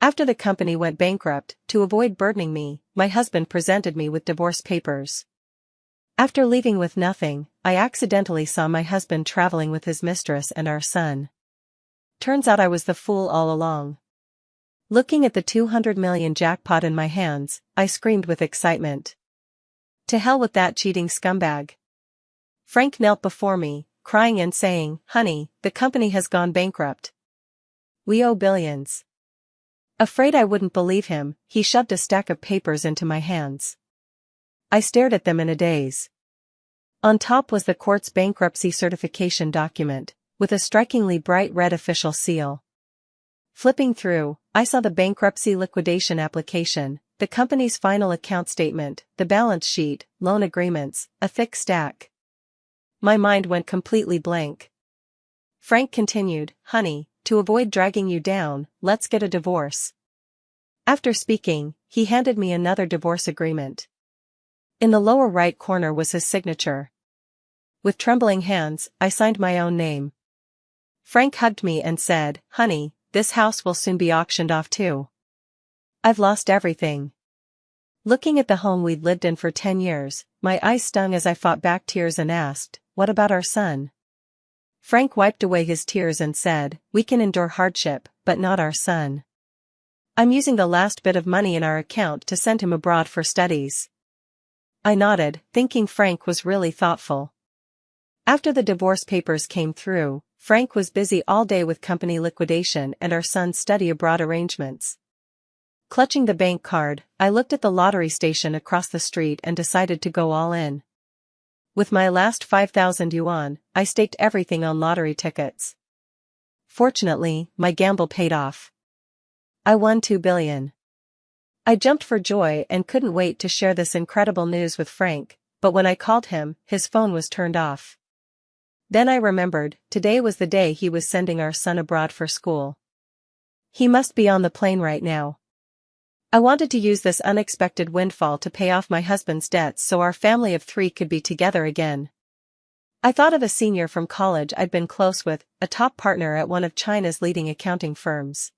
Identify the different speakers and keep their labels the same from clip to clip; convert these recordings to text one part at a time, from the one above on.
Speaker 1: After the company went bankrupt, to avoid burdening me, my husband presented me with divorce papers. After leaving with nothing, I accidentally saw my husband traveling with his mistress and our son. Turns out I was the fool all along. Looking at the 200 million jackpot in my hands, I screamed with excitement. To hell with that cheating scumbag. Frank knelt before me, crying and saying, "Honey, the company has gone bankrupt. We owe billions." Afraid I wouldn't believe him, he shoved a stack of papers into my hands. I stared at them in a daze. On top was the court's bankruptcy certification document, with a strikingly bright red official seal. Flipping through, I saw the bankruptcy liquidation application, the company's final account statement, the balance sheet, loan agreements, a thick stack. My mind went completely blank. Frank continued, "Honey, to avoid dragging you down, let's get a divorce." After speaking, he handed me another divorce agreement. In the lower right corner was his signature. With trembling hands, I signed my own name. Frank hugged me and said, "Honey, this house will soon be auctioned off too. I've lost everything." Looking at the home we'd lived in for 10 years, my eyes stung as I fought back tears and asked, "What about our son?" Frank wiped away his tears and said, "We can endure hardship, but not our son. I'm using the last bit of money in our account to send him abroad for studies." I nodded, thinking Frank was really thoughtful. After the divorce papers came through, Frank was busy all day with company liquidation and our son's study abroad arrangements. Clutching the bank card, I looked at the lottery station across the street and decided to go all in. With my last 5,000 yuan, I staked everything on lottery tickets. Fortunately, my gamble paid off. I won 2 billion. I jumped for joy and couldn't wait to share this incredible news with Frank, but when I called him, his phone was turned off. Then I remembered, today was the day he was sending our son abroad for school. He must be on the plane right now. I wanted to use this unexpected windfall to pay off my husband's debts so our family of 3 could be together again. I thought of a senior from college I'd been close with, a top partner at one of China's leading accounting firms.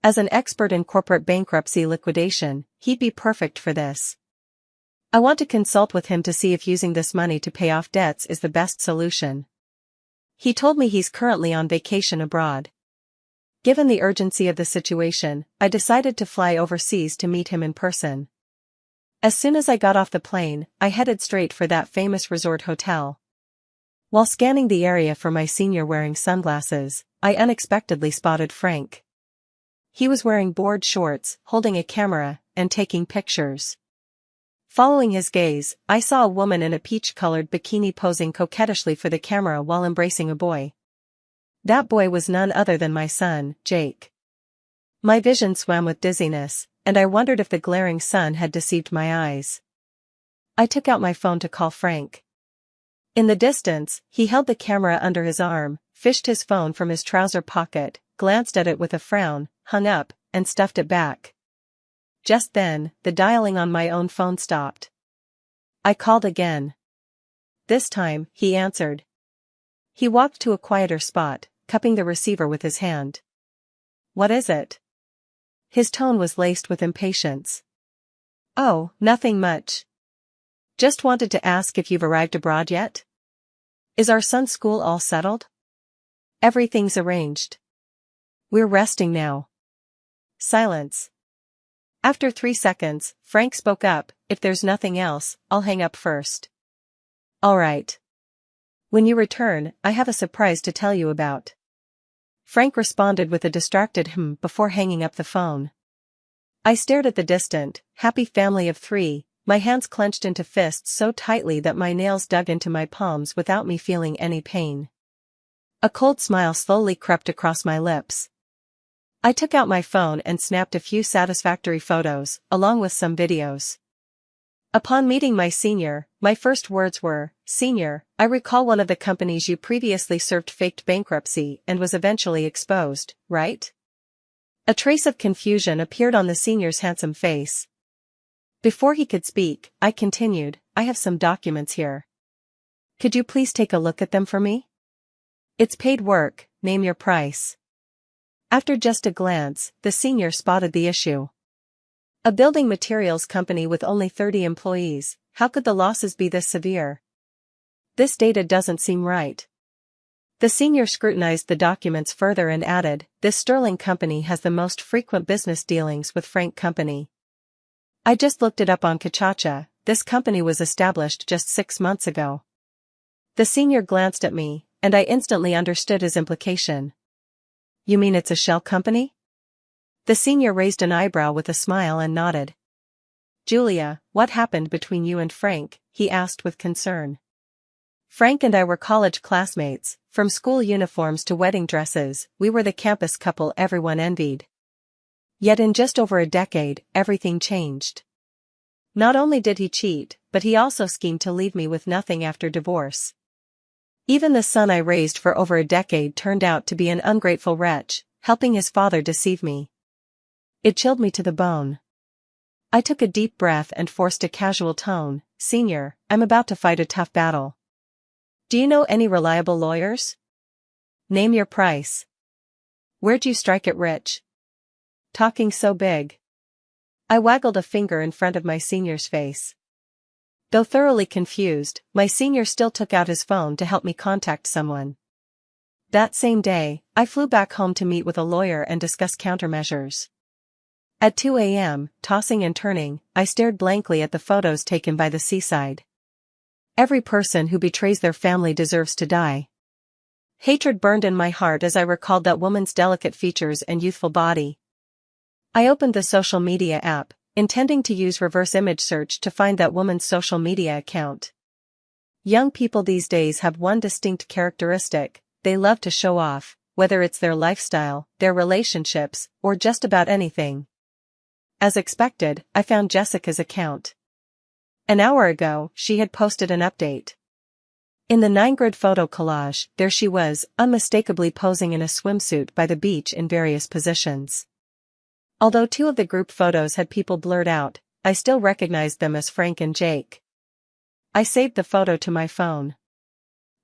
Speaker 1: As an expert in corporate bankruptcy liquidation, he'd be perfect for this. I want to consult with him to see if using this money to pay off debts is the best solution. He told me he's currently on vacation abroad. Given the urgency of the situation, I decided to fly overseas to meet him in person. As soon as I got off the plane, I headed straight for that famous resort hotel. While scanning the area for my senior wearing sunglasses, I unexpectedly spotted Frank. He was wearing board shorts, holding a camera, and taking pictures. Following his gaze, I saw a woman in a peach-colored bikini posing coquettishly for the camera while embracing a boy. That boy was none other than my son, Jake. My vision swam with dizziness, and I wondered if the glaring sun had deceived my eyes. I took out my phone to call Frank. In the distance, he held the camera under his arm, fished his phone from his trouser pocket, glanced at it with a frown, hung up, and stuffed it back. Just then, the dialing on my own phone stopped. I called again. This time, he answered. He walked to a quieter spot, cupping the receiver with his hand. "What is it?" His tone was laced with impatience. "Oh, nothing much. Just wanted to ask if you've arrived abroad yet? Is our son's school all settled?" "Everything's arranged. We're resting now." Silence. After 3 seconds, Frank spoke up, "If there's nothing else, I'll hang up first." "All right. When you return, I have a surprise to tell you about." Frank responded with a distracted before hanging up the phone. I stared at the distant, happy family of 3, my hands clenched into fists so tightly that my nails dug into my palms without me feeling any pain. A cold smile slowly crept across my lips. I took out my phone and snapped a few satisfactory photos, along with some videos. Upon meeting my senior, my first words were, "Senior, I recall one of the companies you previously served faked bankruptcy and was eventually exposed, right?" A trace of confusion appeared on the senior's handsome face. Before he could speak, I continued, "I have some documents here. Could you please take a look at them for me? It's paid work, name your price." After just a glance, the senior spotted the issue. A building materials company with only 30 employees, how could the losses be this severe? This data doesn't seem right. The senior scrutinized the documents further and added, this sterling company has the most frequent business dealings with Frank Company. I just looked it up on Kachacha, this company was established just 6 months ago. The senior glanced at me, and I instantly understood his implication. You mean it's a shell company? The senior raised an eyebrow with a smile and nodded. Julia, what happened between you and Frank? He asked with concern. Frank and I were college classmates, from school uniforms to wedding dresses, we were the campus couple everyone envied. Yet in just over a decade, everything changed. Not only did he cheat, but he also schemed to leave me with nothing after divorce. Even the son I raised for over a decade turned out to be an ungrateful wretch, helping his father deceive me. It chilled me to the bone. I took a deep breath and forced a casual tone, Senior, I'm about to fight a tough battle. Do you know any reliable lawyers? Name your price. Where'd you strike it rich? Talking so big. I waggled a finger in front of my senior's face. Though thoroughly confused, my senior still took out his phone to help me contact someone. That same day, I flew back home to meet with a lawyer and discuss countermeasures. At 2 a.m., tossing and turning, I stared blankly at the photos taken by the seaside. Every person who betrays their family deserves to die. Hatred burned in my heart as I recalled that woman's delicate features and youthful body. I opened the social media app, intending to use reverse image search to find that woman's social media account. Young people these days have one distinct characteristic, they love to show off, whether it's their lifestyle, their relationships, or just about anything. As expected, I found Jessica's account. An hour ago, she had posted an update. In the 9-grid photo collage, there she was, unmistakably posing in a swimsuit by the beach in various positions. Although 2 of the group photos had people blurred out, I still recognized them as Frank and Jake. I saved the photo to my phone.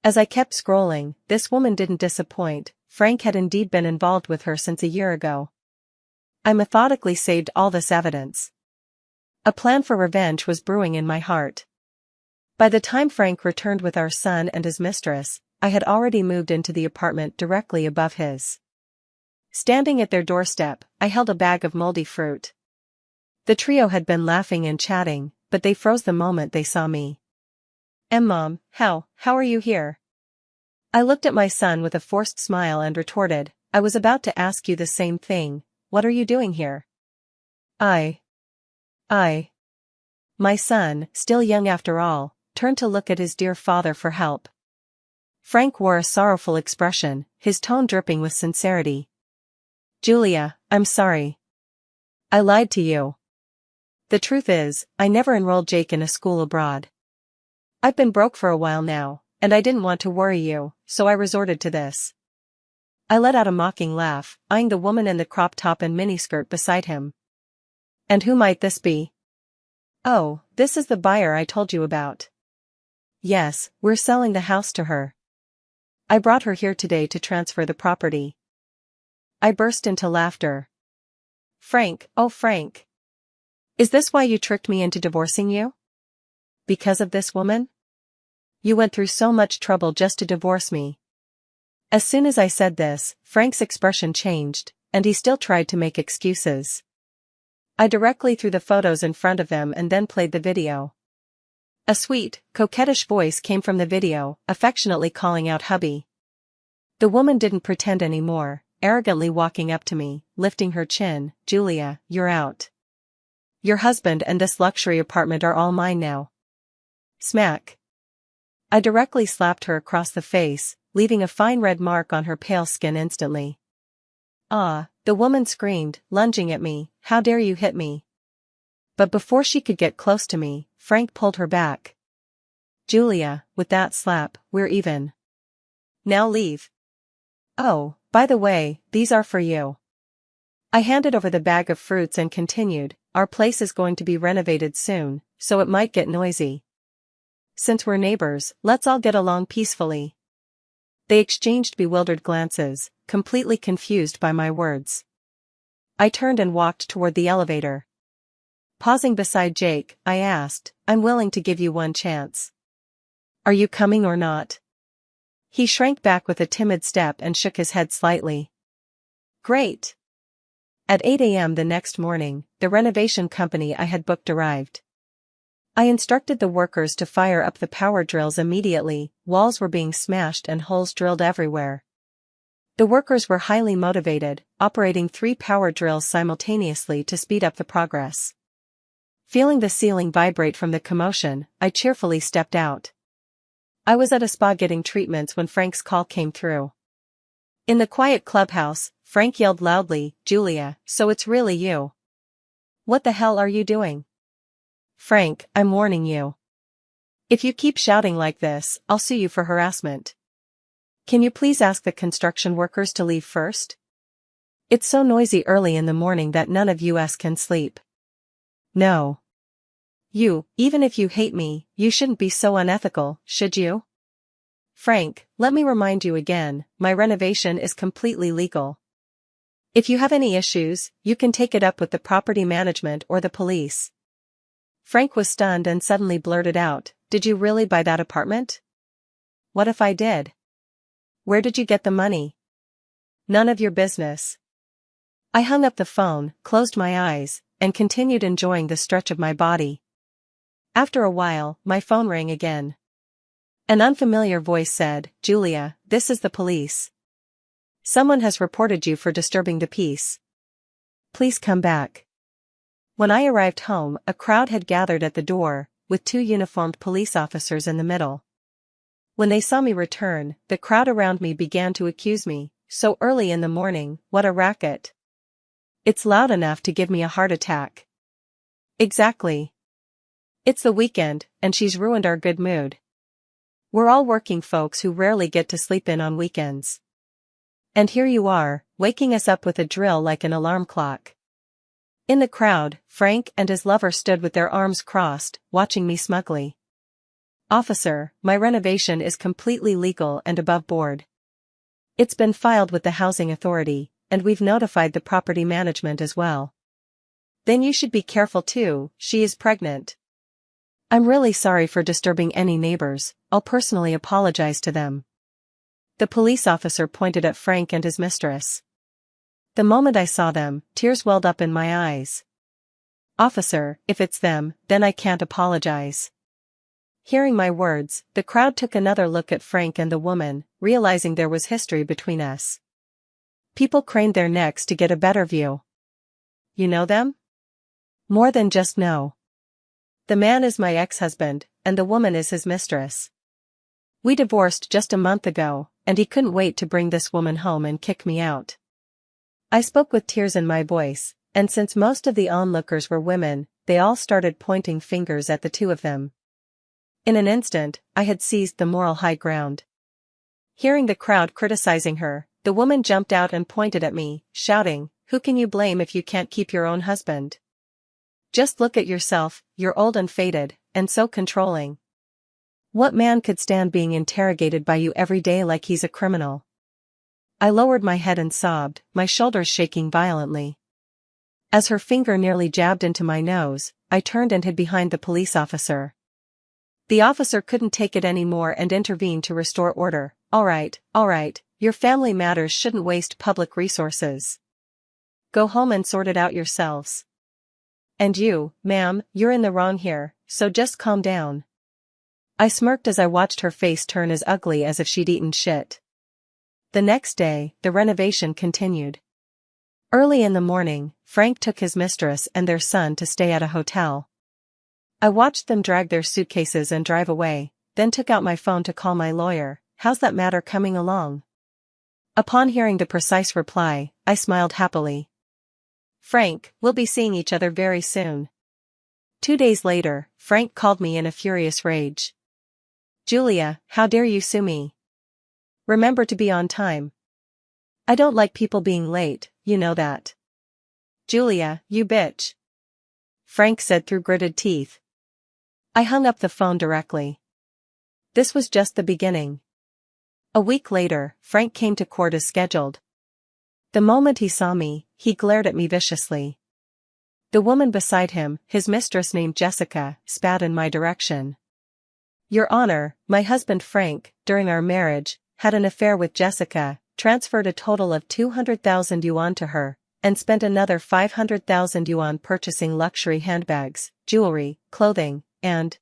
Speaker 1: As I kept scrolling, this woman didn't disappoint, Frank had indeed been involved with her since a year ago. I methodically saved all this evidence. A plan for revenge was brewing in my heart. By the time Frank returned with our son and his mistress, I had already moved into the apartment directly above his. Standing at their doorstep, I held a bag of moldy fruit. The trio had been laughing and chatting, but they froze the moment they saw me. Mom, how are you here? I looked at my son with a forced smile and retorted, I was about to ask you the same thing, what are you doing here? My son, still young after all, turned to look at his dear father for help. Frank wore a sorrowful expression, his tone dripping with sincerity. Julia, I'm sorry. I lied to you. The truth is, I never enrolled Jake in a school abroad. I've been broke for a while now, and I didn't want to worry you, so I resorted to this. I let out a mocking laugh, eyeing the woman in the crop top and miniskirt beside him. And who might this be? Oh, this is the buyer I told you about. Yes, we're selling the house to her. I brought her here today to transfer the property. I burst into laughter. Frank, oh Frank. Is this why you tricked me into divorcing you? Because of this woman? You went through so much trouble just to divorce me. As soon as I said this, Frank's expression changed, and he still tried to make excuses. I directly threw the photos in front of them and then played the video. A sweet, coquettish voice came from the video, affectionately calling out hubby. The woman didn't pretend anymore, arrogantly walking up to me, lifting her chin, Julia, you're out. Your husband and this luxury apartment are all mine now. Smack. I directly slapped her across the face, leaving a fine red mark on her pale skin instantly. Ah, the woman screamed, lunging at me, how dare you hit me? But before she could get close to me, Frank pulled her back. Julia, with that slap, we're even. Now leave. Oh, by the way, these are for you. I handed over the bag of fruits and continued, our place is going to be renovated soon, so it might get noisy. Since we're neighbors, let's all get along peacefully. They exchanged bewildered glances, completely confused by my words. I turned and walked toward the elevator. Pausing beside Jake, I asked, "I'm willing to give you one chance. Are you coming or not?" He shrank back with a timid step and shook his head slightly. Great. At 8 a.m. the next morning, the renovation company I had booked arrived. I instructed the workers to fire up the power drills immediately. Walls were being smashed and holes drilled everywhere. The workers were highly motivated, operating 3 power drills simultaneously to speed up the progress. Feeling the ceiling vibrate from the commotion, I cheerfully stepped out. I was at a spa getting treatments when Frank's call came through. In the quiet clubhouse, Frank yelled loudly, "Julia, so it's really you. What the hell are you doing?" "Frank, I'm warning you. If you keep shouting like this, I'll sue you for harassment. Can you please ask the construction workers to leave first? It's so noisy early in the morning that none of us can sleep." "No. Even if you hate me, you shouldn't be so unethical, should you?" "Frank, let me remind you again, my renovation is completely legal. If you have any issues, you can take it up with the property management or the police." Frank was stunned and suddenly blurted out, "Did you really buy that apartment?" "What if I did? Where did you get the money?" "None of your business." I hung up the phone, closed my eyes, and continued enjoying the stretch of my body. After a while, my phone rang again. An unfamiliar voice said, "Julia, this is the police. Someone has reported you for disturbing the peace. Please come back." When I arrived home, a crowd had gathered at the door, with 2 uniformed police officers in the middle. When they saw me return, the crowd around me began to accuse me, "So early in the morning, what a racket. It's loud enough to give me a heart attack." "Exactly. It's the weekend, and she's ruined our good mood. We're all working folks who rarely get to sleep in on weekends. And here you are, waking us up with a drill like an alarm clock." In the crowd, Frank and his lover stood with their arms crossed, watching me smugly. "Officer, my renovation is completely legal and above board. It's been filed with the housing authority, and we've notified the property management as well." "Then you should be careful too, she is pregnant." "I'm really sorry for disturbing any neighbors, I'll personally apologize to them." The police officer pointed at Frank and his mistress. The moment I saw them, tears welled up in my eyes. "Officer, if it's them, then I can't apologize." Hearing my words, the crowd took another look at Frank and the woman, realizing there was history between us. People craned their necks to get a better view. "You know them?" "More than just know. The man is my ex-husband, and the woman is his mistress. We divorced just a month ago, and he couldn't wait to bring this woman home and kick me out." I spoke with tears in my voice, and since most of the onlookers were women, they all started pointing fingers at the 2 of them. In an instant, I had seized the moral high ground. Hearing the crowd criticizing her, the woman jumped out and pointed at me, shouting, "Who can you blame if you can't keep your own husband? Just look at yourself, you're old and faded, and so controlling. What man could stand being interrogated by you every day like he's a criminal?" I lowered my head and sobbed, my shoulders shaking violently. As her finger nearly jabbed into my nose, I turned and hid behind the police officer. The officer couldn't take it anymore and intervened to restore order. All right, your family matters shouldn't waste public resources. Go home and sort it out yourselves. And you, ma'am, you're in the wrong here, so just calm down." I smirked as I watched her face turn as ugly as if she'd eaten shit. The next day, the renovation continued. Early in the morning, Frank took his mistress and their son to stay at a hotel. I watched them drag their suitcases and drive away, then took out my phone to call my lawyer. "How's that matter coming along?" Upon hearing the precise reply, I smiled happily. "Frank, we'll be seeing each other very soon." 2 days later, Frank called me in a furious rage. "Julia, how dare you sue me? Remember to be on time. I don't like people being late, you know that." "Julia, you bitch," Frank said through gritted teeth. I hung up the phone directly. This was just the beginning. A week later, Frank came to court as scheduled. The moment he saw me, he glared at me viciously. The woman beside him, his mistress named Jessica, spat in my direction. "Your Honor, my husband Frank, during our marriage, had an affair with Jessica, transferred a total of 200,000 yuan to her, and spent another 500,000 yuan purchasing luxury handbags, jewelry, clothing, and..."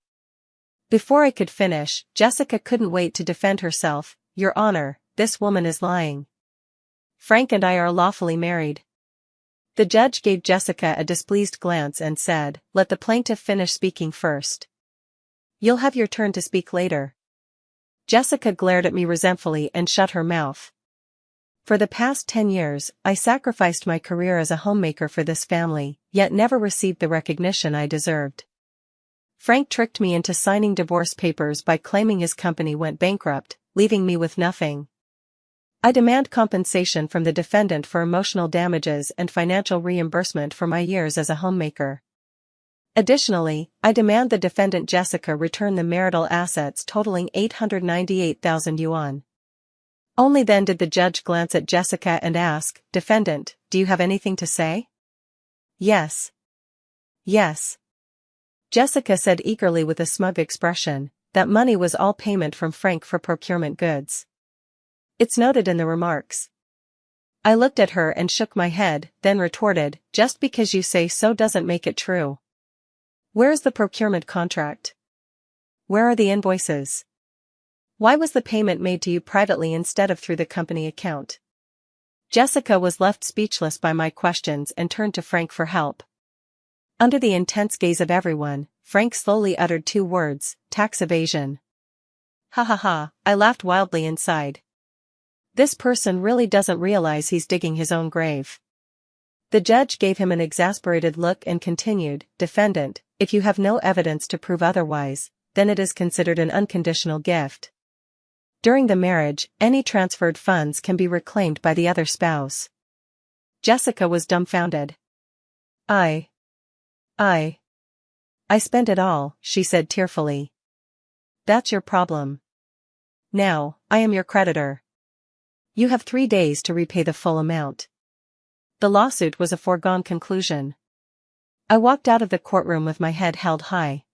Speaker 1: Before I could finish, Jessica couldn't wait to defend herself. "Your Honor, this woman is lying. Frank and I are lawfully married." The judge gave Jessica a displeased glance and said, "Let the plaintiff finish speaking first. You'll have your turn to speak later." Jessica glared at me resentfully and shut her mouth. For the past 10 years, I sacrificed my career as a homemaker for this family, yet never received the recognition I deserved. Frank tricked me into signing divorce papers by claiming his company went bankrupt, leaving me with nothing. I demand compensation from the defendant for emotional damages and financial reimbursement for my years as a homemaker. Additionally, I demand the defendant Jessica return the marital assets totaling 898,000 yuan. Only then did the judge glance at Jessica and ask, "Defendant, do you have anything to say?" "Yes. Yes." Jessica said eagerly with a smug expression, "That money was all payment from Frank for procurement goods. It's noted in the remarks." I looked at her and shook my head, then retorted, "Just because you say so doesn't make it true. Where's the procurement contract? Where are the invoices? Why was the payment made to you privately instead of through the company account?" Jessica was left speechless by my questions and turned to Frank for help. Under the intense gaze of everyone, Frank slowly uttered 2 words, "Tax evasion." Ha ha ha, I laughed wildly inside. This person really doesn't realize he's digging his own grave. The judge gave him an exasperated look and continued, "Defendant, if you have no evidence to prove otherwise, then it is considered an unconditional gift. During the marriage, any transferred funds can be reclaimed by the other spouse." Jessica was dumbfounded. I spent it all," she said tearfully. "That's your problem. Now, I am your creditor. You have 3 days to repay the full amount." The lawsuit was a foregone conclusion. I walked out of the courtroom with my head held high.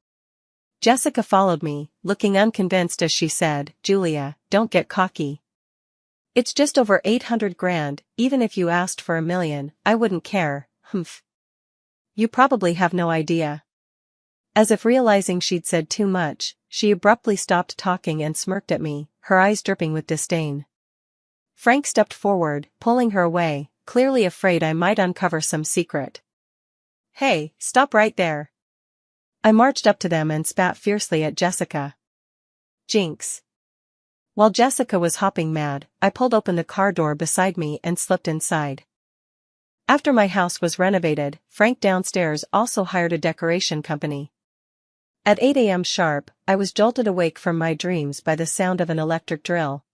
Speaker 1: Jessica followed me, looking unconvinced as she said, "Julia, don't get cocky. It's just over 800 grand, even if you asked for 1 million, I wouldn't care, humph. You probably have no idea." As if realizing she'd said too much, she abruptly stopped talking and smirked at me, her eyes dripping with disdain. Frank stepped forward, pulling her away, clearly afraid I might uncover some secret. "Hey, stop right there." I marched up to them and spat fiercely at Jessica. Jinx. While Jessica was hopping mad, I pulled open the car door beside me and slipped inside. After my house was renovated, Frank downstairs also hired a decoration company. At 8 a.m. sharp, I was jolted awake from my dreams by the sound of an electric drill.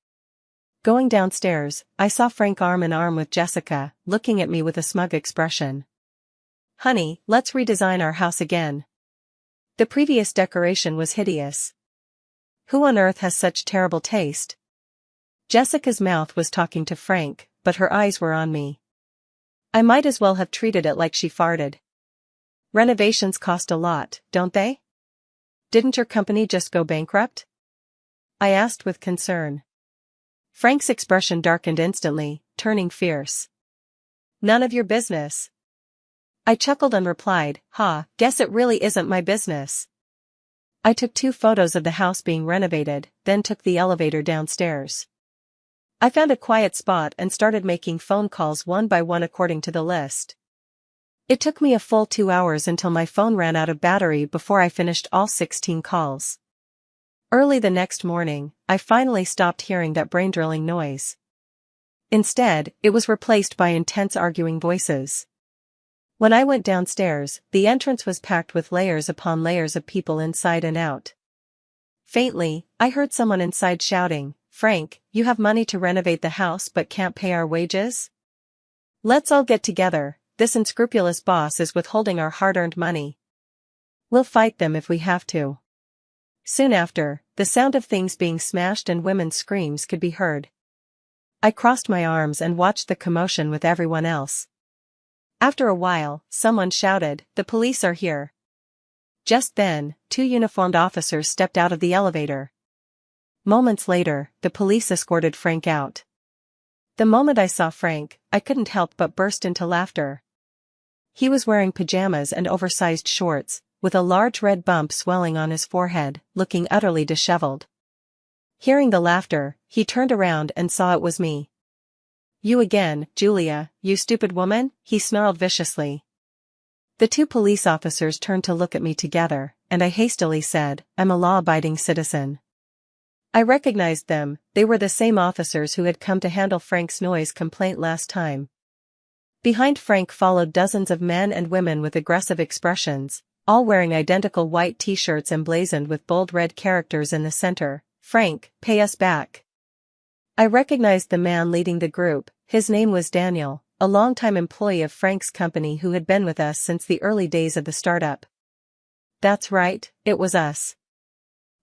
Speaker 1: Going downstairs, I saw Frank arm in arm with Jessica, looking at me with a smug expression. "Honey, let's redesign our house again. The previous decoration was hideous. Who on earth has such terrible taste?" Jessica's mouth was talking to Frank, but her eyes were on me. I might as well have treated it like she farted. "Renovations cost a lot, don't they? Didn't your company just go bankrupt?" I asked with concern. Frank's expression darkened instantly, turning fierce. "None of your business." I chuckled and replied, "Guess it really isn't my business." I took 2 photos of the house being renovated, then took the elevator downstairs. I found a quiet spot and started making phone calls one by one according to the list. It took me a full 2 hours until my phone ran out of battery before I finished all 16 calls. Early the next morning, I finally stopped hearing that brain-drilling noise. Instead, it was replaced by intense arguing voices. When I went downstairs, the entrance was packed with layers upon layers of people inside and out. Faintly, I heard someone inside shouting, "Frank, you have money to renovate the house but can't pay our wages? Let's all get together, this unscrupulous boss is withholding our hard-earned money. We'll fight them if we have to." Soon after, the sound of things being smashed and women's screams could be heard. I crossed my arms and watched the commotion with everyone else. After a while, someone shouted, "The police are here." Just then, 2 uniformed officers stepped out of the elevator. Moments later, the police escorted Frank out. The moment I saw Frank, I couldn't help but burst into laughter. He was wearing pajamas and oversized shorts, with a large red bump swelling on his forehead, looking utterly disheveled. Hearing the laughter, he turned around and saw it was me. "You again, Julia, you stupid woman," he snarled viciously. The 2 police officers turned to look at me together, and I hastily said, "I'm a law-abiding citizen." I recognized them. They were the same officers who had come to handle Frank's noise complaint last time. Behind Frank followed dozens of men and women with aggressive expressions, all wearing identical white t-shirts emblazoned with bold red characters in the center, "Frank, pay us back." I recognized the man leading the group. His name was Daniel, a longtime employee of Frank's company who had been with us since the early days of the startup. That's right, it was us.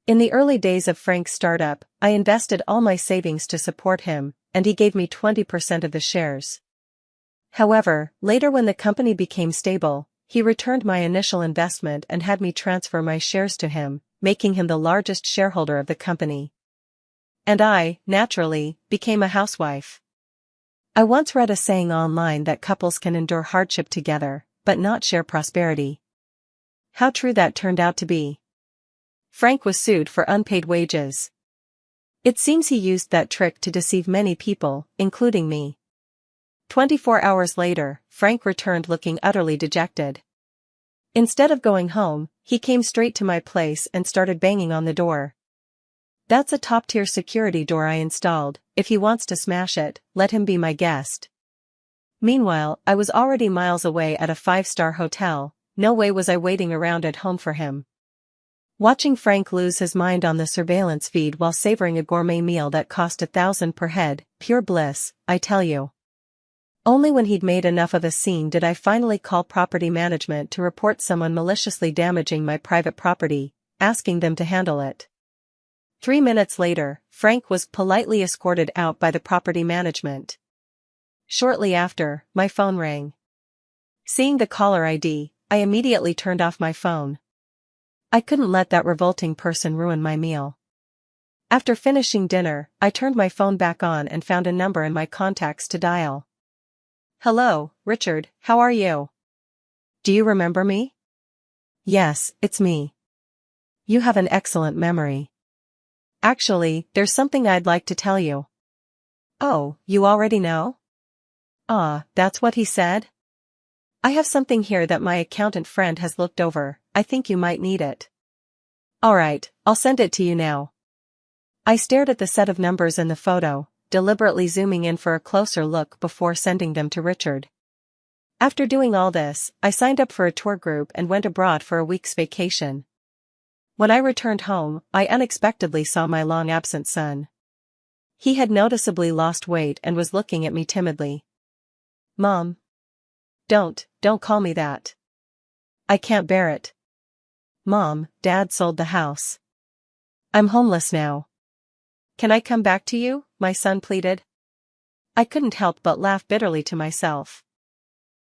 Speaker 1: In the early days of Frank's startup, I invested all my savings to support him, and he gave me 20% of the shares. However, later when the company became stable, he returned my initial investment and had me transfer my shares to him, making him the largest shareholder of the company. And I, naturally, became a housewife. I once read a saying online that couples can endure hardship together, but not share prosperity. How true that turned out to be. Frank was sued for unpaid wages. It seems he used that trick to deceive many people, including me. 24 hours later, Frank returned looking utterly dejected. Instead of going home, he came straight to my place and started banging on the door. "That's a top-tier security door I installed. If he wants to smash it, let him be my guest." Meanwhile, I was already miles away at a 5-star hotel. No way was I waiting around at home for him. Watching Frank lose his mind on the surveillance feed while savoring a gourmet meal that cost $1,000 per head, pure bliss, I tell you. Only when he'd made enough of a scene did I finally call property management to report someone maliciously damaging my private property, asking them to handle it. 3 minutes later, Frank was politely escorted out by the property management. Shortly after, my phone rang. Seeing the caller ID, I immediately turned off my phone. I couldn't let that revolting person ruin my meal. After finishing dinner, I turned my phone back on and found a number in my contacts to dial. "Hello, Richard, how are you? Do you remember me?" "Yes, it's me. You have an excellent memory. Actually, there's something I'd like to tell you." "Oh, you already know?" "Ah, that's what he said? I have something here that my accountant friend has looked over. I think you might need it." "Alright, I'll send it to you now." I stared at the set of numbers in the photo, deliberately zooming in for a closer look before sending them to Richard. After doing all this, I signed up for a tour group and went abroad for a week's vacation. When I returned home, I unexpectedly saw my long-absent son. He had noticeably lost weight and was looking at me timidly. "Mom. Don't call me that. I can't bear it. Mom, Dad sold the house. I'm homeless now. Can I come back to you?" my son pleaded. I couldn't help but laugh bitterly to myself.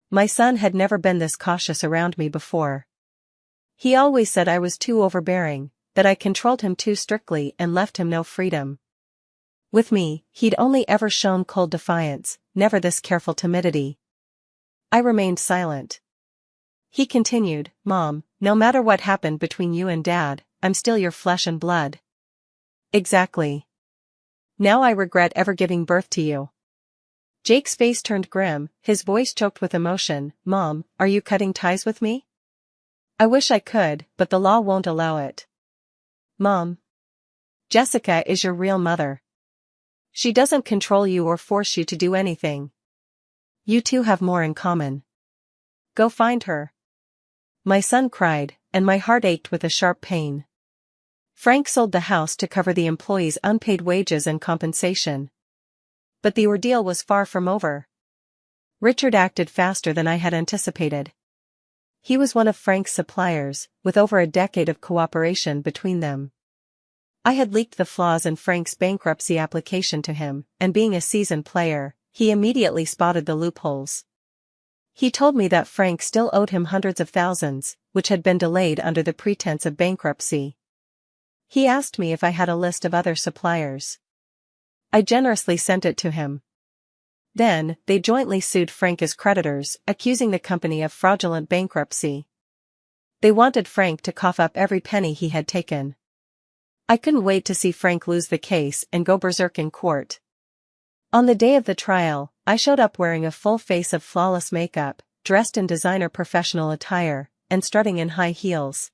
Speaker 1: My son had never been this cautious around me before. He always said I was too overbearing, that I controlled him too strictly and left him no freedom. With me, he'd only ever shown cold defiance, never this careful timidity. I remained silent. He continued, "Mom, no matter what happened between you and Dad, I'm still your flesh and blood." "Exactly. Now I regret ever giving birth to you." Jake's face turned grim, his voice choked with emotion. "Mom, are you cutting ties with me?" "I wish I could, but the law won't allow it." "Mom. Jessica is your real mother. She doesn't control you or force you to do anything. You two have more in common. Go find her." My son cried, and my heart ached with a sharp pain. Frank sold the house to cover the employees' unpaid wages and compensation. But the ordeal was far from over. Richard acted faster than I had anticipated. He was one of Frank's suppliers, with over a decade of cooperation between them. I had leaked the flaws in Frank's bankruptcy application to him, and being a seasoned player, he immediately spotted the loopholes. He told me that Frank still owed him hundreds of thousands, which had been delayed under the pretense of bankruptcy. He asked me if I had a list of other suppliers. I generously sent it to him. Then, they jointly sued Frank as creditors, accusing the company of fraudulent bankruptcy. They wanted Frank to cough up every penny he had taken. I couldn't wait to see Frank lose the case and go berserk in court. On the day of the trial, I showed up wearing a full face of flawless makeup, dressed in designer professional attire, and strutting in high heels.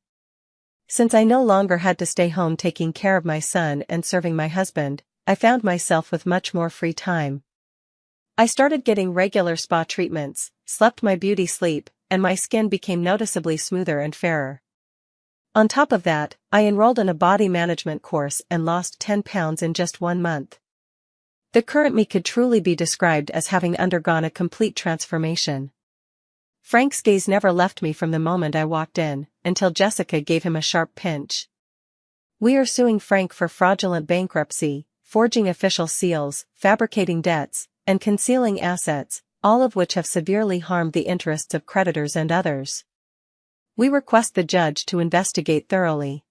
Speaker 1: Since I no longer had to stay home taking care of my son and serving my husband, I found myself with much more free time. I started getting regular spa treatments, slept my beauty sleep, and my skin became noticeably smoother and fairer. On top of that, I enrolled in a body management course and lost 10 pounds in just 1 month. The current me could truly be described as having undergone a complete transformation. Frank's gaze never left me from the moment I walked in, until Jessica gave him a sharp pinch. "We are suing Frank for fraudulent bankruptcy, forging official seals, fabricating debts, and concealing assets, all of which have severely harmed the interests of creditors and others. We request the judge to investigate thoroughly."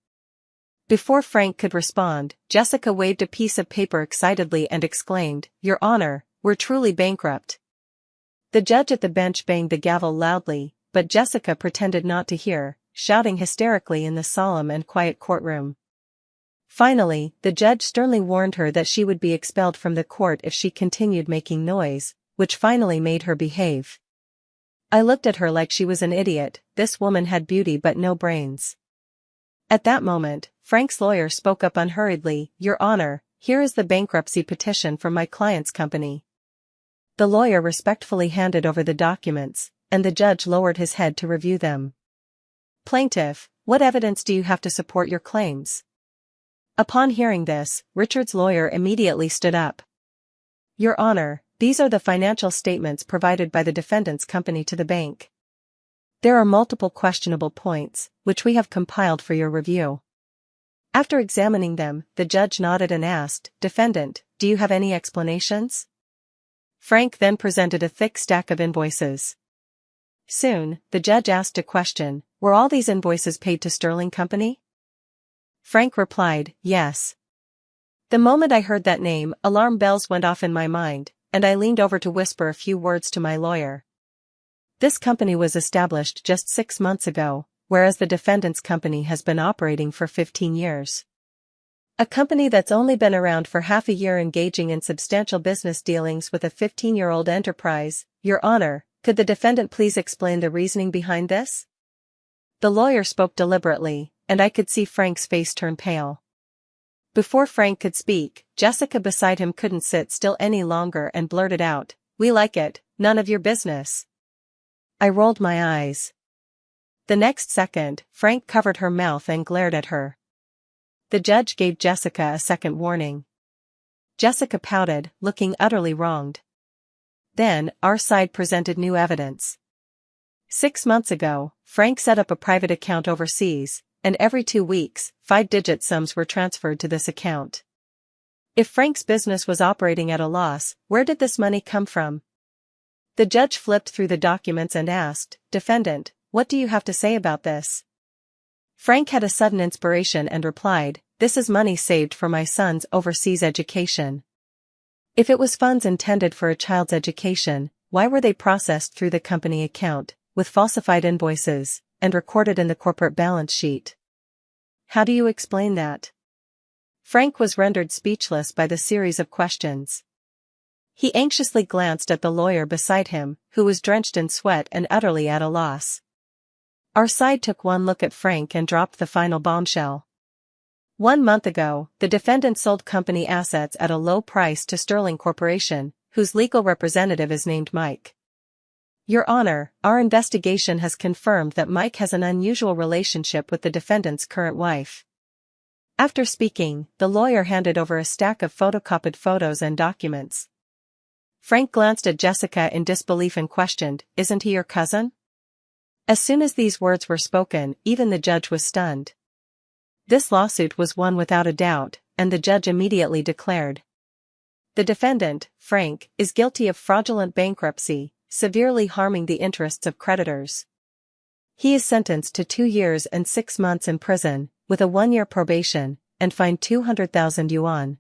Speaker 1: Before Frank could respond, Jessica waved a piece of paper excitedly and exclaimed, "Your Honor, we're truly bankrupt." The judge at the bench banged the gavel loudly, but Jessica pretended not to hear, shouting hysterically in the solemn and quiet courtroom. Finally, the judge sternly warned her that she would be expelled from the court if she continued making noise, which finally made her behave. I looked at her like she was an idiot. This woman had beauty but no brains. At that moment, Frank's lawyer spoke up unhurriedly, "Your Honor, here is the bankruptcy petition from my client's company." The lawyer respectfully handed over the documents, and the judge lowered his head to review them. "Plaintiff, what evidence do you have to support your claims?" Upon hearing this, Richard's lawyer immediately stood up. "Your Honor, these are the financial statements provided by the defendant's company to the bank. There are multiple questionable points, which we have compiled for your review." After examining them, the judge nodded and asked, "Defendant, do you have any explanations?" Frank then presented a thick stack of invoices. Soon, the judge asked a question, "Were all these invoices paid to Sterling Company?" Frank replied, "Yes." The moment I heard that name, alarm bells went off in my mind, and I leaned over to whisper a few words to my lawyer. This company was established just 6 months ago, whereas the defendant's company has been operating for 15 years. A company that's only been around for half a year engaging in substantial business dealings with a 15-year-old enterprise. Your Honor, could the defendant please explain the reasoning behind this? The lawyer spoke deliberately, and I could see Frank's face turn pale. Before Frank could speak, Jessica beside him couldn't sit still any longer and blurted out, "We like it, none of your business." I rolled my eyes. The next second, Frank covered her mouth and glared at her. The judge gave Jessica a second warning. Jessica pouted, looking utterly wronged. Then, our side presented new evidence. 6 months ago, Frank set up a private account overseas, and every 2 weeks, 5-digit sums were transferred to this account. If Frank's business was operating at a loss, where did this money come from? The judge flipped through the documents and asked, "Defendant, what do you have to say about this?" Frank had a sudden inspiration and replied, "This is money saved for my son's overseas education." If it was funds intended for a child's education, why were they processed through the company account, with falsified invoices, and recorded in the corporate balance sheet? How do you explain that? Frank was rendered speechless by the series of questions. He anxiously glanced at the lawyer beside him, who was drenched in sweat and utterly at a loss. Our side took one look at Frank and dropped the final bombshell. 1 month ago, the defendant sold company assets at a low price to Sterling Corporation, whose legal representative is named Mike. Your Honor, our investigation has confirmed that Mike has an unusual relationship with the defendant's current wife. After speaking, the lawyer handed over a stack of photocopied photos and documents. Frank glanced at Jessica in disbelief and questioned, "Isn't he your cousin?" As soon as these words were spoken, even the judge was stunned. This lawsuit was won without a doubt, and the judge immediately declared. The defendant, Frank, is guilty of fraudulent bankruptcy, severely harming the interests of creditors. He is sentenced to 2 years and 6 months in prison, with a 1-year probation, and fined 200,000 yuan.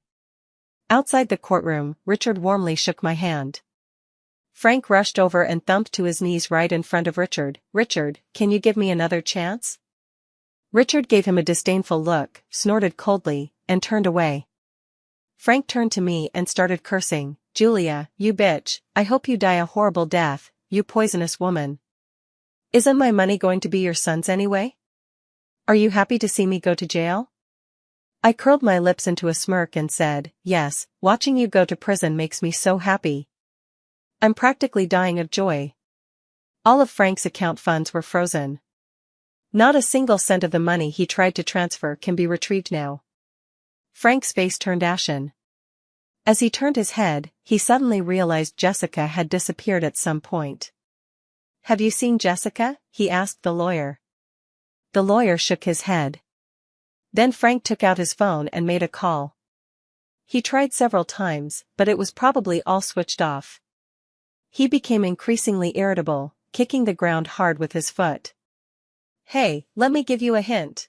Speaker 1: Outside the courtroom, Richard warmly shook my hand. Frank rushed over and thumped to his knees right in front of Richard. "Richard, can you give me another chance?" Richard gave him a disdainful look, snorted coldly, and turned away. Frank turned to me and started cursing. "Julia, you bitch, I hope you die a horrible death, you poisonous woman. Isn't my money going to be your son's anyway? Are you happy to see me go to jail?" I curled my lips into a smirk and said, "Yes, watching you go to prison makes me so happy. I'm practically dying of joy." All of Frank's account funds were frozen. Not a single cent of the money he tried to transfer can be retrieved now. Frank's face turned ashen. As he turned his head, he suddenly realized Jessica had disappeared at some point. "Have you seen Jessica?" he asked the lawyer. The lawyer shook his head. Then Frank took out his phone and made a call. He tried several times, but it was probably all switched off. He became increasingly irritable, kicking the ground hard with his foot. "Hey, let me give you a hint."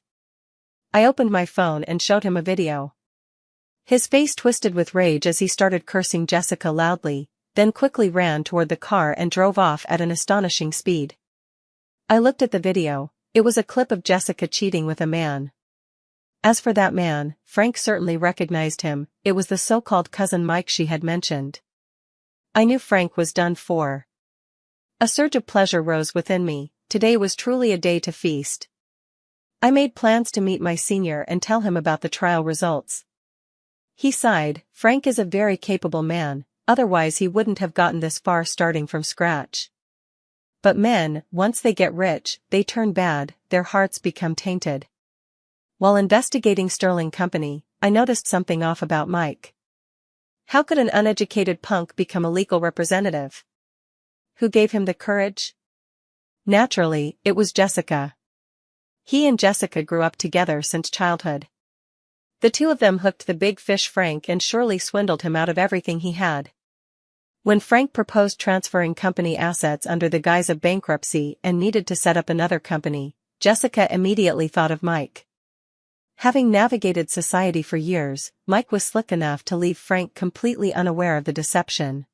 Speaker 1: I opened my phone and showed him a video. His face twisted with rage as he started cursing Jessica loudly, then quickly ran toward the car and drove off at an astonishing speed. I looked at the video. It was a clip of Jessica cheating with a man. As for that man, Frank certainly recognized him. It was the so-called cousin Mike she had mentioned. I knew Frank was done for. A surge of pleasure rose within me. Today was truly a day to feast. I made plans to meet my senior and tell him about the trial results. He sighed. Frank is a very capable man, otherwise he wouldn't have gotten this far starting from scratch. But men, once they get rich, they turn bad, their hearts become tainted. While investigating Sterling Company, I noticed something off about Mike. How could an uneducated punk become a legal representative? Who gave him the courage? Naturally, it was Jessica. He and Jessica grew up together since childhood. The two of them hooked the big fish Frank and surely swindled him out of everything he had. When Frank proposed transferring company assets under the guise of bankruptcy and needed to set up another company, Jessica immediately thought of Mike. Having navigated society for years, Mike was slick enough to leave Frank completely unaware of the deception.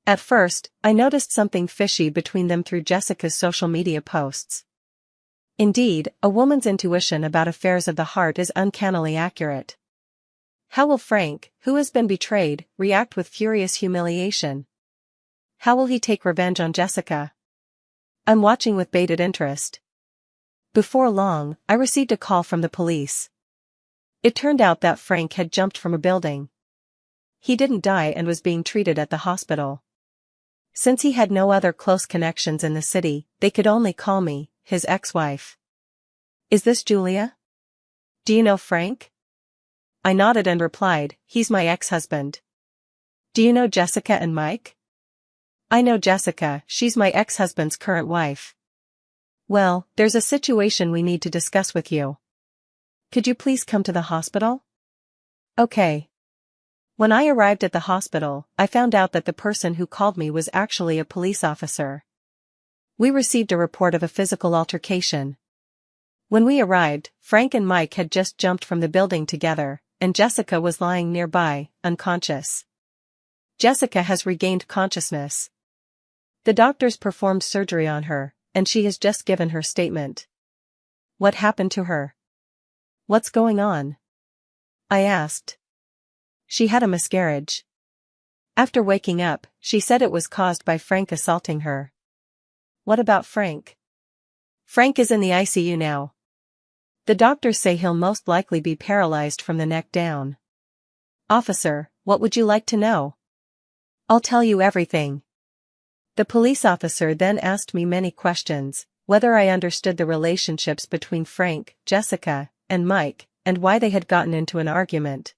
Speaker 1: At first, I noticed something fishy between them through Jessica's social media posts. Indeed, a woman's intuition about affairs of the heart is uncannily accurate. How will Frank, who has been betrayed, react with furious humiliation? How will he take revenge on Jessica? I'm watching with bated interest. Before long, I received a call from the police. It turned out that Frank had jumped from a building. He didn't die and was being treated at the hospital. Since he had no other close connections in the city, they could only call me his ex-wife. "Is this Julia? Do you know Frank?" I nodded and replied, "He's my ex-husband." "Do you know Jessica and Mike?" "I know Jessica, she's my ex-husband's current wife." "Well, there's a situation we need to discuss with you. Could you please come to the hospital?" "Okay." When I arrived at the hospital, I found out that the person who called me was actually a police officer. We received a report of a physical altercation. When we arrived, Frank and Mike had just jumped from the building together, and Jessica was lying nearby, unconscious. Jessica has regained consciousness. The doctors performed surgery on her, and she has just given her statement. "What happened to her? What's going on?" I asked. "She had a miscarriage. After waking up, she said it was caused by Frank assaulting her." "What about Frank?" "Frank is in the ICU now. The doctors say he'll most likely be paralyzed from the neck down." "Officer, what would you like to know?" "I'll tell you everything." The police officer then asked me many questions, whether I understood the relationships between Frank, Jessica, and Mike, and why they had gotten into an argument.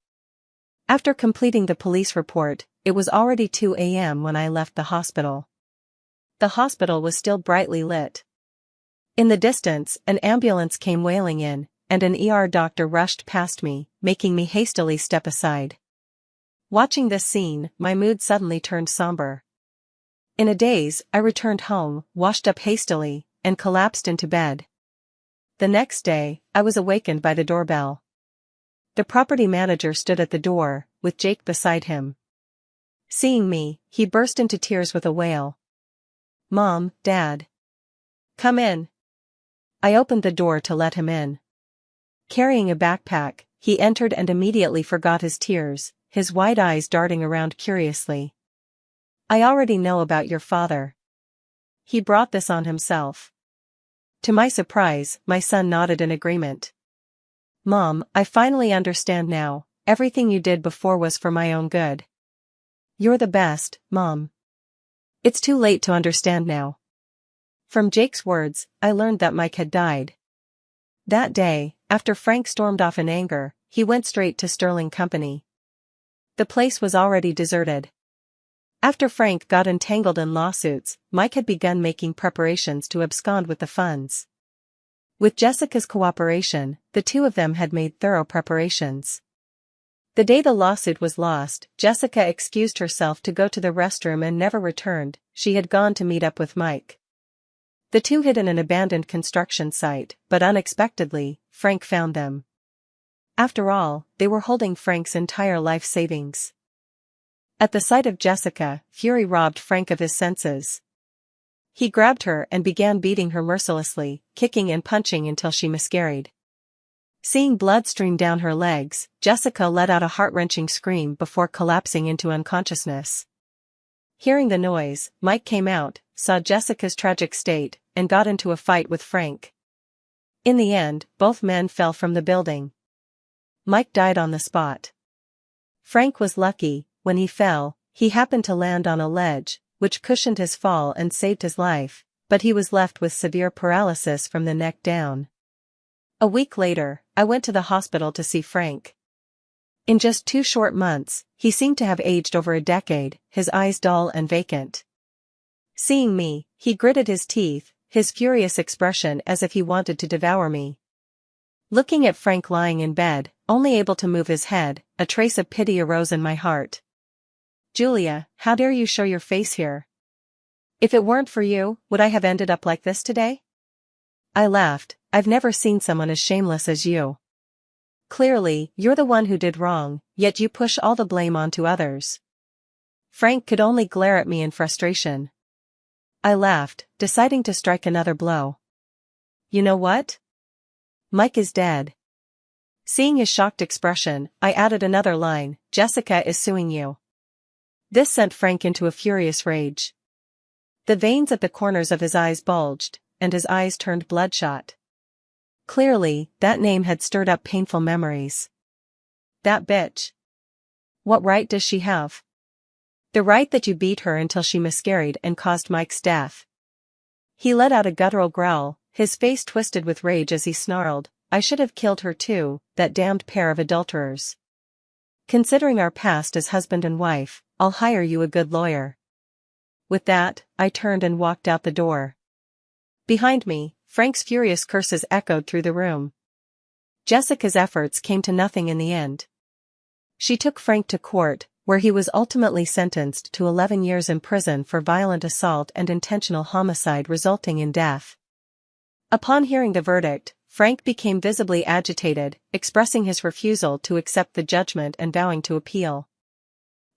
Speaker 1: After completing the police report, it was already 2 a.m. when I left the hospital. The hospital was still brightly lit. In the distance, an ambulance came wailing in, and an ER doctor rushed past me, making me hastily step aside. Watching this scene, my mood suddenly turned somber. In a daze, I returned home, washed up hastily, and collapsed into bed. The next day, I was awakened by the doorbell. The property manager stood at the door, with Jake beside him. Seeing me, he burst into tears with a wail. "Mom, Dad. Come in." I opened the door to let him in. Carrying a backpack, he entered and immediately forgot his tears, his wide eyes darting around curiously. "I already know about your father. He brought this on himself." To my surprise, my son nodded in agreement. "Mom, I finally understand now, everything you did before was for my own good. You're the best, Mom. It's too late to understand now." From Jake's words, I learned that Mike had died. That day, after Frank stormed off in anger, he went straight to Sterling Company. The place was already deserted. After Frank got entangled in lawsuits, Mike had begun making preparations to abscond with the funds. With Jessica's cooperation, the two of them had made thorough preparations. The day the lawsuit was lost, Jessica excused herself to go to the restroom and never returned. She had gone to meet up with Mike. The two hid in an abandoned construction site, but unexpectedly, Frank found them. After all, they were holding Frank's entire life savings. At the sight of Jessica, fury robbed Frank of his senses. He grabbed her and began beating her mercilessly, kicking and punching until she miscarried. Seeing blood stream down her legs, Jessica let out a heart-wrenching scream before collapsing into unconsciousness. Hearing the noise, Mike came out, saw Jessica's tragic state, and got into a fight with Frank. In the end, both men fell from the building. Mike died on the spot. Frank was lucky. When he fell, he happened to land on a ledge, which cushioned his fall and saved his life, but he was left with severe paralysis from the neck down. A week later, I went to the hospital to see Frank. In just 2 short months, he seemed to have aged over a decade, his eyes dull and vacant. Seeing me, he gritted his teeth, his furious expression as if he wanted to devour me. Looking at Frank lying in bed, only able to move his head, a trace of pity arose in my heart. "Julia, how dare you show your face here? If it weren't for you, would I have ended up like this today?" I laughed. "I've never seen someone as shameless as you. Clearly, you're the one who did wrong, yet you push all the blame onto others." Frank could only glare at me in frustration. I laughed, deciding to strike another blow. "You know what? Mike is dead." Seeing his shocked expression, I added another line, "Jessica is suing you." This sent Frank into a furious rage. The veins at the corners of his eyes bulged, and his eyes turned bloodshot. Clearly, that name had stirred up painful memories. "That bitch. What right does she have?" "The right that you beat her until she miscarried and caused Mike's death." He let out a guttural growl, his face twisted with rage as he snarled, "I should have killed her too, that damned pair of adulterers. Considering our past as husband and wife, I'll hire you a good lawyer." With that, I turned and walked out the door. Behind me, Frank's furious curses echoed through the room. Jessica's efforts came to nothing in the end. She took Frank to court, where he was ultimately sentenced to 11 years in prison for violent assault and intentional homicide resulting in death. Upon hearing the verdict, Frank became visibly agitated, expressing his refusal to accept the judgment and vowing to appeal.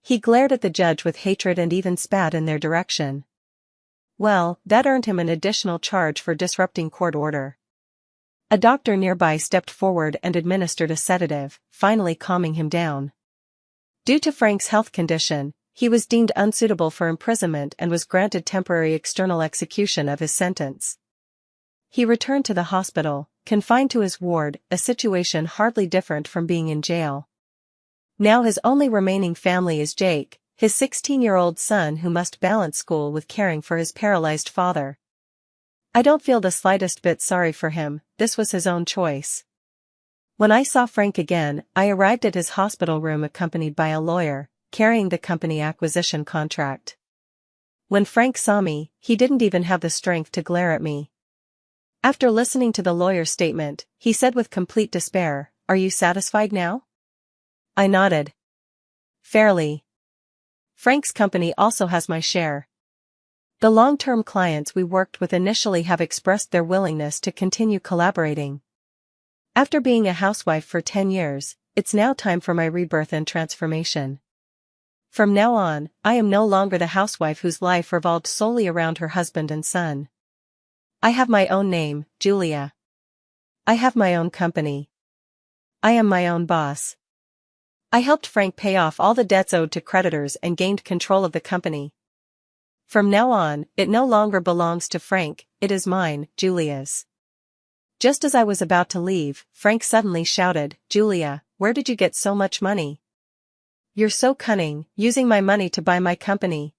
Speaker 1: He glared at the judge with hatred and even spat in their direction. Well, that earned him an additional charge for disrupting court order. A doctor nearby stepped forward and administered a sedative, finally calming him down. Due to Frank's health condition, he was deemed unsuitable for imprisonment and was granted temporary external execution of his sentence. He returned to the hospital, confined to his ward, a situation hardly different from being in jail. Now his only remaining family is Jake, his 16-year-old son who must balance school with caring for his paralyzed father. I don't feel the slightest bit sorry for him, this was his own choice. When I saw Frank again, I arrived at his hospital room accompanied by a lawyer, carrying the company acquisition contract. When Frank saw me, he didn't even have the strength to glare at me. After listening to the lawyer's statement, he said with complete despair, "Are you satisfied now?" I nodded. "Fairly. Frank's company also has my share. The long-term clients we worked with initially have expressed their willingness to continue collaborating. After being a housewife for 10 years, it's now time for my rebirth and transformation. From now on, I am no longer the housewife whose life revolved solely around her husband and son. I have my own name, Julia. I have my own company. I am my own boss. I helped Frank pay off all the debts owed to creditors and gained control of the company. From now on, it no longer belongs to Frank, it is mine, Julia's." Just as I was about to leave, Frank suddenly shouted, "Julia, where did you get so much money? You're so cunning, using my money to buy my company."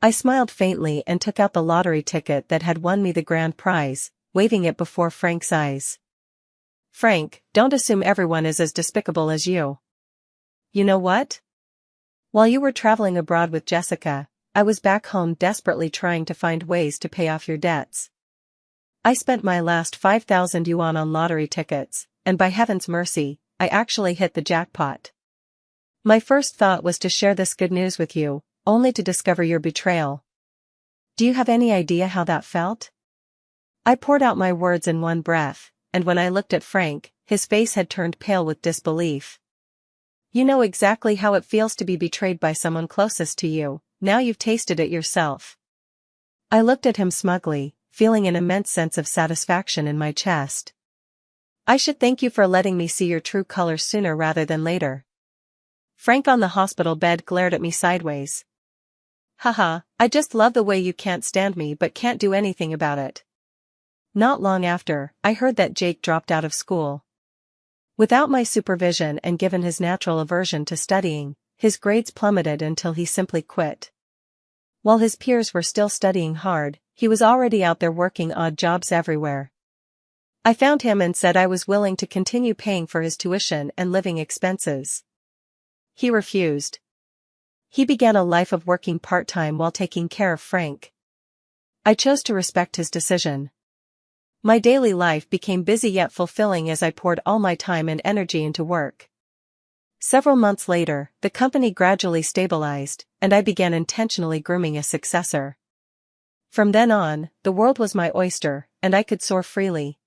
Speaker 1: I smiled faintly and took out the lottery ticket that had won me the grand prize, waving it before Frank's eyes. "Frank, don't assume everyone is as despicable as you. You know what? While you were traveling abroad with Jessica, I was back home desperately trying to find ways to pay off your debts. I spent my last 5,000 yuan on lottery tickets, and by heaven's mercy, I actually hit the jackpot. My first thought was to share this good news with you, only to discover your betrayal. Do you have any idea how that felt?" I poured out my words in one breath, and when I looked at Frank, his face had turned pale with disbelief. "You know exactly how it feels to be betrayed by someone closest to you, now you've tasted it yourself." I looked at him smugly, feeling an immense sense of satisfaction in my chest. "I should thank you for letting me see your true colors sooner rather than later." Frank on the hospital bed glared at me sideways. "Haha, I just love the way you can't stand me but can't do anything about it." Not long after, I heard that Jake dropped out of school. Without my supervision and given his natural aversion to studying, his grades plummeted until he simply quit. While his peers were still studying hard, he was already out there working odd jobs everywhere. I found him and said I was willing to continue paying for his tuition and living expenses. He refused. He began a life of working part-time while taking care of Frank. I chose to respect his decision. My daily life became busy yet fulfilling as I poured all my time and energy into work. Several months later, the company gradually stabilized, and I began intentionally grooming a successor. From then on, the world was my oyster, and I could soar freely.